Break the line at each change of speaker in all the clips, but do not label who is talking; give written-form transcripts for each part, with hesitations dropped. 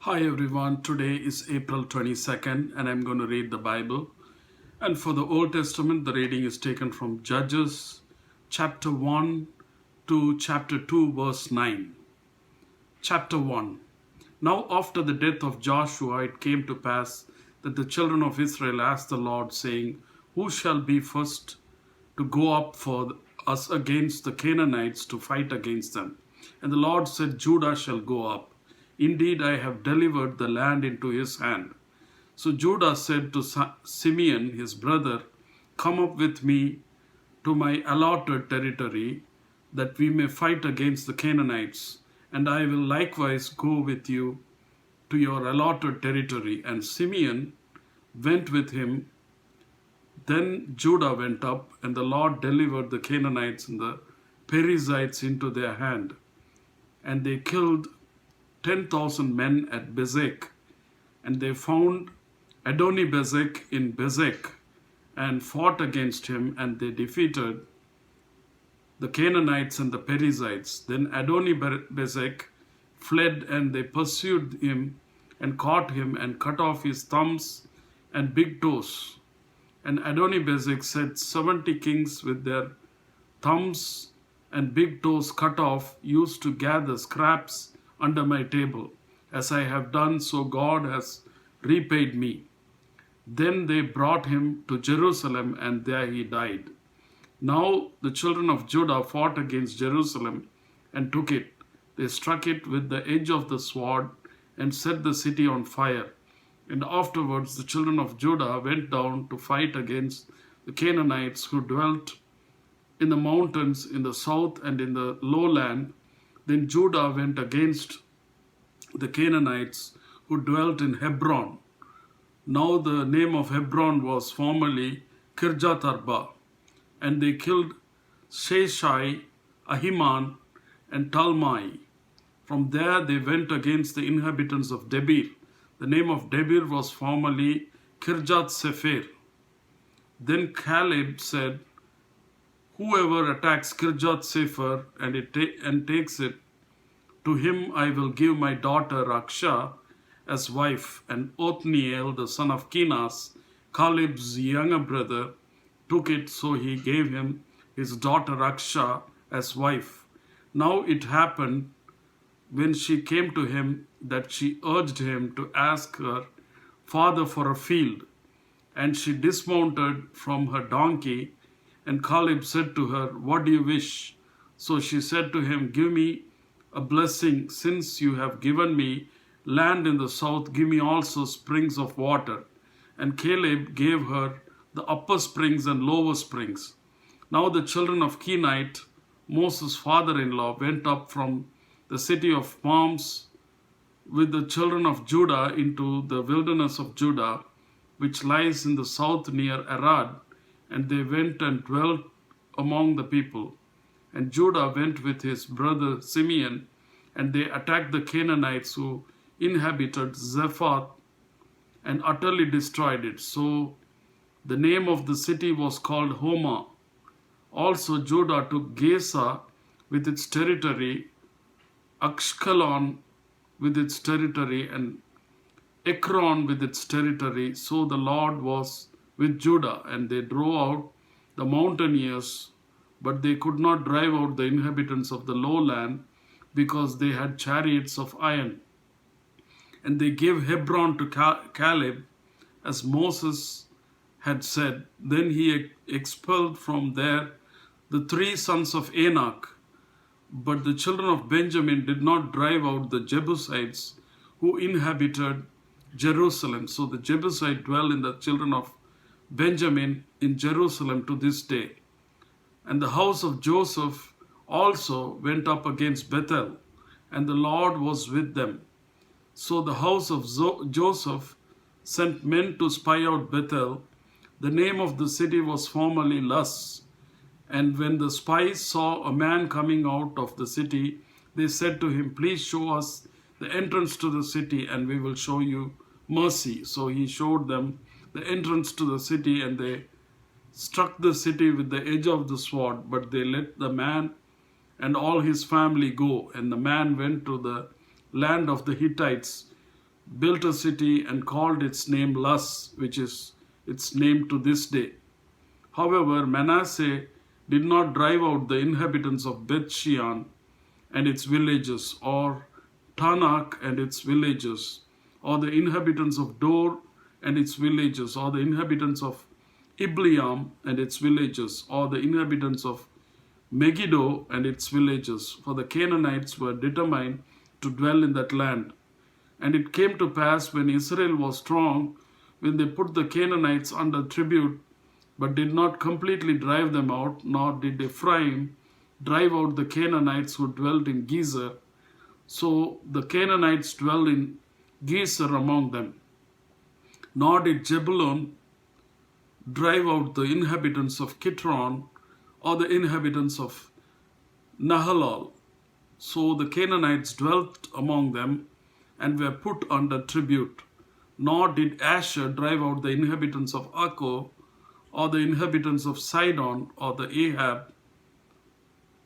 Hi everyone, today is April 22nd and I'm going to read the Bible. And for the Old Testament, the reading is taken from Judges chapter 1 to chapter 2, verse 9. Chapter 1. Now after the death of Joshua, it came to pass that the children of Israel asked the Lord, saying, Who shall be first to go up for us against the Canaanites to fight against them? And the Lord said, Judah shall go up. Indeed, I have delivered the land into his hand. So Judah said to Simeon, his brother, Come up with me to my allotted territory, that we may fight against the Canaanites, and I will likewise go with you to your allotted territory. And Simeon went with him. Then Judah went up, and the Lord delivered the Canaanites and the Perizzites into their hand. And they killed 10,000 men at Bezek, and they found Adoni-Bezek in Bezek, and fought against him, and they defeated the Canaanites and the Perizzites. Then Adoni-Bezek fled, and they pursued him and caught him and cut off his thumbs and big toes. And Adoni-Bezek said, 70 kings with their thumbs and big toes cut off used to gather scraps under my table. As I have done, so God has repaid me. Then they brought him to Jerusalem, and there he died. Now the children of Judah fought against Jerusalem and took it. They struck it with the edge of the sword and set the city on fire. And afterwards the children of Judah went down to fight against the Canaanites who dwelt in the mountains in the south and in the lowland. Then Judah went against the Canaanites who dwelt in Hebron. Now the name of Hebron was formerly Kirjath Arba. And they killed Sheshai, Ahiman, and Talmai. From there they went against the inhabitants of Debir. The name of Debir was formerly Kirjath Sepher. Then Caleb said, Whoever attacks Kirjath Sepher and takes it, to him I will give my daughter Aksha as wife. And Othniel, the son of Kenaz, Caleb's younger brother, took it, so he gave him his daughter Aksha as wife. Now it happened, when she came to him, that she urged him to ask her father for a field. And she dismounted from her donkey, and Caleb said to her, What do you wish? So she said to him, Give me a blessing, since you have given me land in the south, give me also springs of water. And Caleb gave her the upper springs and lower springs. Now the children of Kenite, Moses' father-in-law, went up from the city of palms with the children of Judah into the wilderness of Judah, which lies in the south near Arad, and they went and dwelt among the people. And Judah went with his brother Simeon, and they attacked the Canaanites who inhabited Zephath and utterly destroyed it. So the name of the city was called Homa. Also Judah took Gaza with its territory, Ashkelon with its territory, and Ekron with its territory. So the Lord was with Judah, and they drove out the mountaineers, but they could not drive out the inhabitants of the lowland, because they had chariots of iron. And they gave Hebron to Caleb, as Moses had said. Then he expelled from there the 3 sons of Anak. But the children of Benjamin did not drive out the Jebusites who inhabited Jerusalem. So the Jebusites dwell in the children of Benjamin in Jerusalem to this day. And the house of Joseph also went up against Bethel, and the Lord was with them. So the house of Joseph sent men to spy out Bethel. The name of the city was formerly Luz. And when the spies saw a man coming out of the city, they said to him, Please show us the entrance to the city, and we will show you mercy. So he showed them the entrance to the city, and they struck the city with the edge of the sword, but they let the man and all his family go. And the man went to the land of the Hittites, built a city and called its name Luz, which is its name to this day. However, Manasseh did not drive out the inhabitants of Beth Shean and its villages, or Tanakh and its villages, or the inhabitants of Dor and its villages, or the inhabitants of Ibleam and its villages, or the inhabitants of Megiddo and its villages, for the Canaanites were determined to dwell in that land. And it came to pass when Israel was strong, when they put the Canaanites under tribute, but did not completely drive them out, nor did Ephraim drive out the Canaanites who dwelt in Gezer. So the Canaanites dwell in Gezer among them. Nor did Jebulun drive out the inhabitants of Kitron or the inhabitants of Nahalal. So the Canaanites dwelt among them and were put under tribute. Nor did Asher drive out the inhabitants of Akko, or the inhabitants of Sidon, or the Ahab,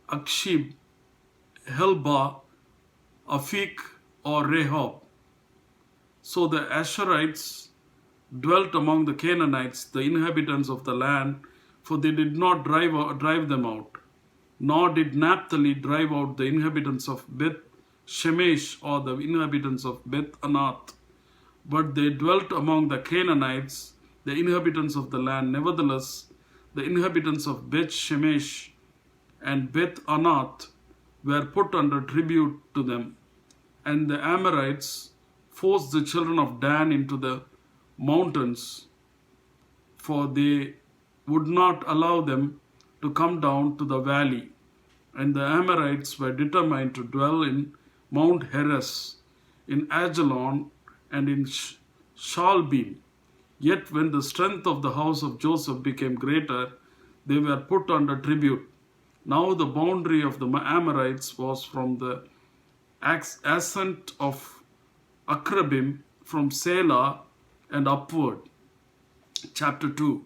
Akshib, Helba, Afik, or Rehob. So the Asherites dwelt among the Canaanites, the inhabitants of the land, for they did not drive them out. Nor did Naphtali drive out the inhabitants of Beth Shemesh, or the inhabitants of Beth Anath, but they dwelt among the Canaanites, the inhabitants of the land. Nevertheless, the inhabitants of Beth Shemesh and Beth Anath were put under tribute to them. And the Amorites forced the children of Dan into the mountains, for they would not allow them to come down to the valley. And the Amorites were determined to dwell in Mount Heres, in Ajalon, and in Shalbim. Yet when the strength of the house of Joseph became greater, they were put under tribute. Now the boundary of the Amorites was from the ascent of Akrabim, from Selah and upward. Chapter 2.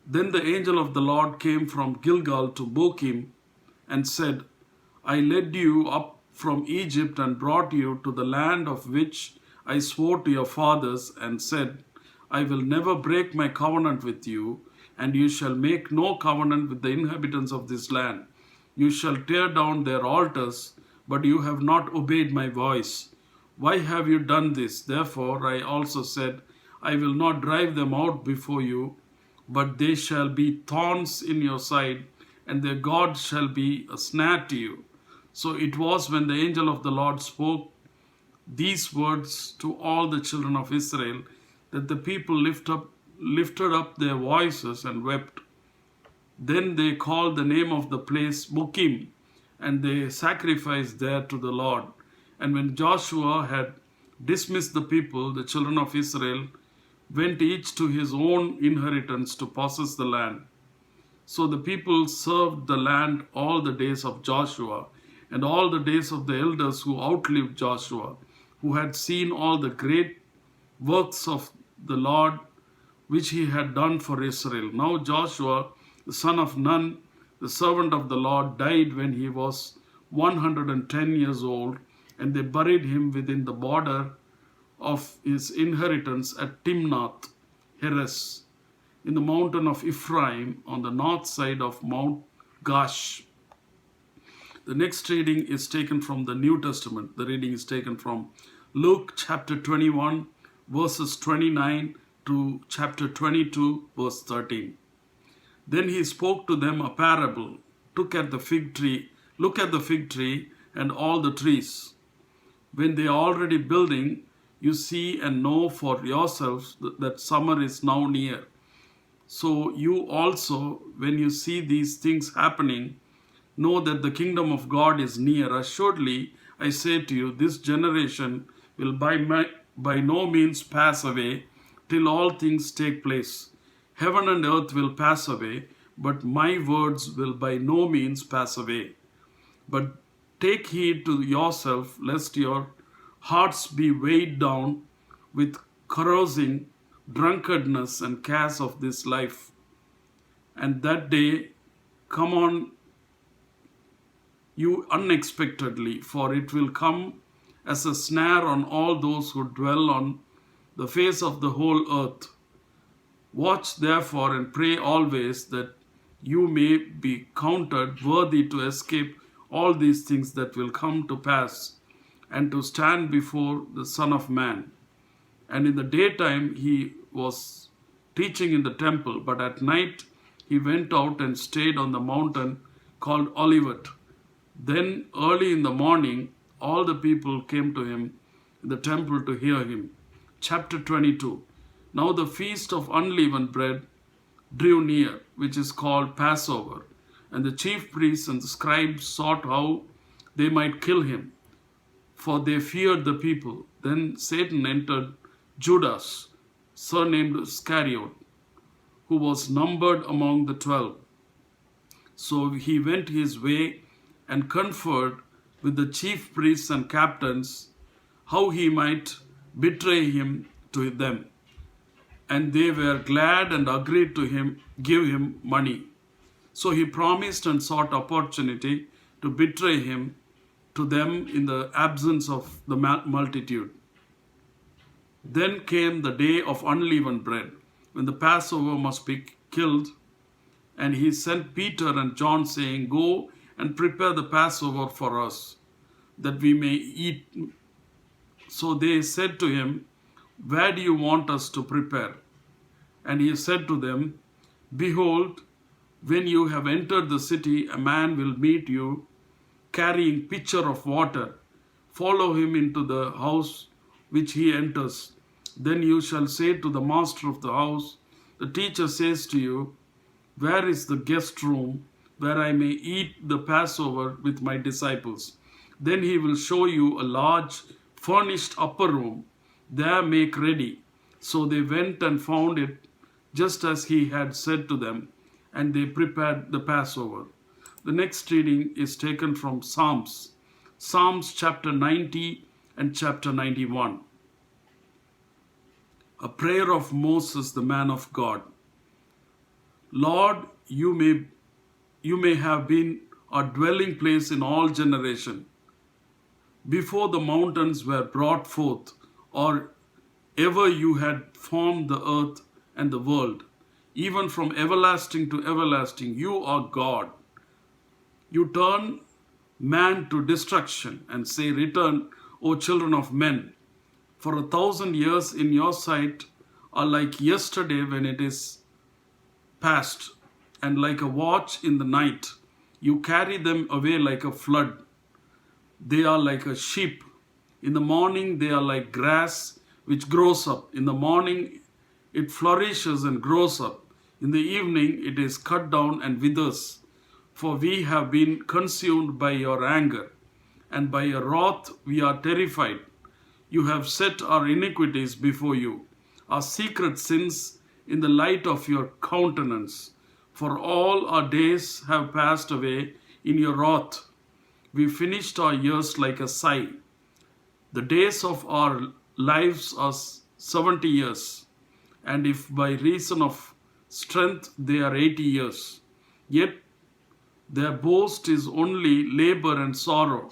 Then the angel of the Lord came from Gilgal to Bochim and said, I led you up from Egypt and brought you to the land of which I swore to your fathers and said, I will never break my covenant with you, and you shall make no covenant with the inhabitants of this land. You shall tear down their altars, but you have not obeyed my voice. Why have you done this? Therefore I also said, I will not drive them out before you, but they shall be thorns in your side, and their God shall be a snare to you. So it was when the angel of the Lord spoke these words to all the children of Israel, that the people lifted up their voices and wept. Then they called the name of the place Bochim, and they sacrificed there to the Lord. And when Joshua had dismissed the people, the children of Israel went each to his own inheritance to possess the land. So the people served the land all the days of Joshua, and all the days of the elders who outlived Joshua, who had seen all the great works of the Lord which he had done for Israel. Now Joshua, the son of Nun, the servant of the Lord, died when he was 110 years old, and they buried him within the border of his inheritance at Timnath Heres, in the mountain of Ephraim, on the north side of Mount Gash. The next reading is taken from the New Testament. The reading is taken from Luke chapter 21, verses 29 to chapter 22, verse 13. Then he spoke to them a parable. Look at the fig tree and all the trees. When they are already building, you see and know for yourselves that summer is now near. So you also, when you see these things happening, know that the kingdom of God is near. Assuredly, I say to you, this generation will by no means pass away till all things take place. Heaven and earth will pass away, but my words will by no means pass away. But take heed to yourself, lest your hearts be weighed down with carousing, drunkenness, and cares of this life. And that day come on you unexpectedly, for it will come as a snare on all those who dwell on the face of the whole earth. Watch therefore and pray always that you may be counted worthy to escape all these things that will come to pass and to stand before the Son of Man. And in the daytime he was teaching in the temple, but at night he went out and stayed on the mountain called Olivet. Then early in the morning all the people came to him in the temple to hear him. Chapter 22. Now the feast of unleavened bread drew near, which is called Passover, and the chief priests and the scribes sought how they might kill him, for they feared the people. Then Satan entered Judas, surnamed Iscariot, who was numbered among the 12. So he went his way and conferred with the chief priests and captains how he might betray him to them. And they were glad and agreed to give him money. So he promised and sought opportunity to betray him to them in the absence of the multitude. Then came the day of unleavened bread, when the Passover must be killed, and he sent Peter and John, saying, Go and prepare the Passover for us, that we may eat. So they said to him, Where do you want us to prepare? And he said to them, Behold, when you have entered the city, a man will meet you, carrying pitcher of water. Follow him into the house which he enters. Then you shall say to the master of the house, The teacher says to you, Where is the guest room where I may eat the Passover with my disciples? Then he will show you a large furnished upper room. There make ready. So they went and found it just as he had said to them, and they prepared the Passover. The next reading is taken from Psalms. Psalms chapter 90 and chapter 91. A prayer of Moses, the man of God. Lord, you may have been our dwelling place in all generation. Before the mountains were brought forth, or ever you had formed the earth and the world, even from everlasting to everlasting, you are God. You turn man to destruction and say, Return, O children of men. For 1,000 years in your sight are like yesterday when it is past, and like a watch in the night. You carry them away like a flood. They are like a sheep. In the morning they are like grass which grows up. In the morning it flourishes and grows up. In the evening it is cut down and withers. For we have been consumed by your anger, and by your wrath we are terrified. You have set our iniquities before you, our secret sins in the light of your countenance. For all our days have passed away in your wrath. We finished our years like a sigh. The days of our lives are 70 years, and if by reason of strength they are 80 years. Yet their boast is only labor and sorrow,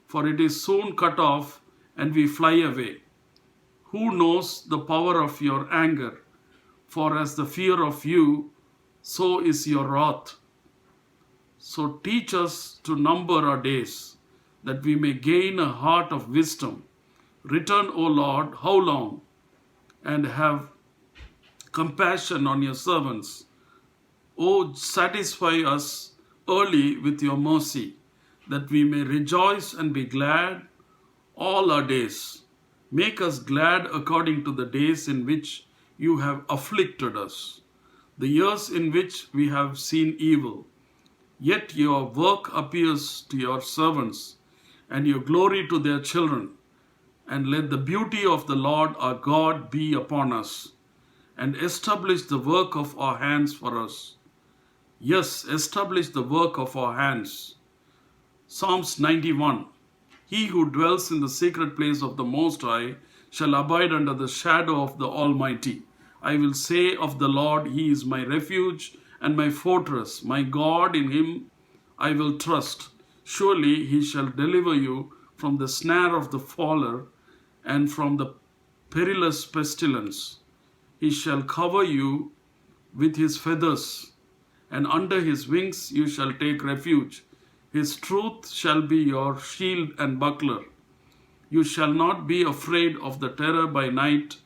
for it is soon cut off, and we fly away. Who knows the power of your anger? For as the fear of you, so is your wrath. So teach us to number our days, that we may gain a heart of wisdom. Return, O Lord, how long? And have compassion on your servants. O satisfy us early with your mercy, that we may rejoice and be glad all our days. Make us glad according to the days in which you have afflicted us, the years in which we have seen evil. Yet your work appears to your servants, and your glory to their children. And let the beauty of the Lord our God be upon us, and establish the work of our hands for us. Yes, establish the work of our hands. Psalms 91. He who dwells in the secret place of the Most High shall abide under the shadow of the Almighty. I will say of the Lord, He is my refuge and my fortress, my God, in Him I will trust. Surely He shall deliver you from the snare of the faller, and from the perilous pestilence. He shall cover you with his feathers, and under his wings you shall take refuge. His truth shall be your shield and buckler. You shall not be afraid of the terror by night,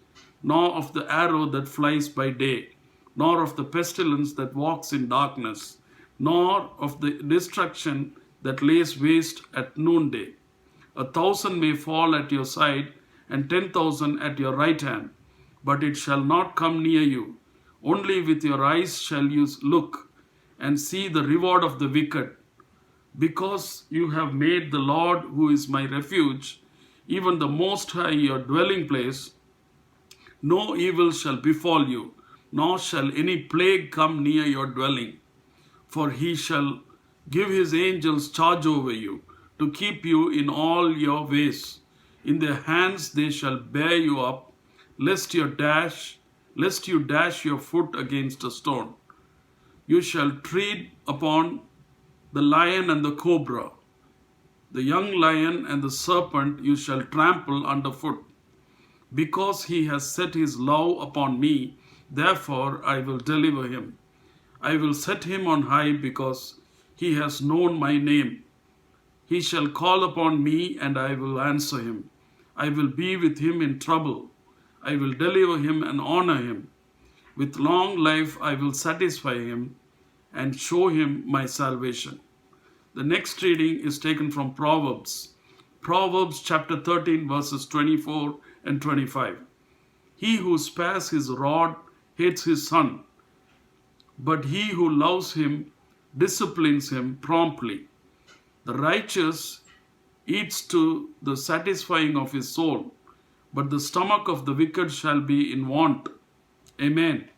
nor of the arrow that flies by day, nor of the pestilence that walks in darkness, nor of the destruction that lays waste at noonday. 1,000 may fall at your side, and 10,000 at your right hand, but it shall not come near you. Only with your eyes shall you look and see the reward of the wicked. Because you have made the Lord, who is my refuge, even the Most High, your dwelling place, no evil shall befall you, nor shall any plague come near your dwelling. For he shall give his angels charge over you, to keep you in all your ways. In their hands they shall bear you up, lest you dash your foot against a stone. You shall tread upon the lion and the cobra, the young lion and the serpent you shall trample underfoot. Because he has set his love upon me, therefore I will deliver him. I will set him on high because he has known my name. He shall call upon me, and I will answer him. I will be with him in trouble. I will deliver him and honor him. With long life I will satisfy him and show him my salvation. The next reading is taken from Proverbs. Proverbs chapter 13 verses 24 and 25. He who spares his rod hates his son, but he who loves him disciplines him promptly. The righteous eats to the satisfying of his soul, but the stomach of the wicked shall be in want. Amen.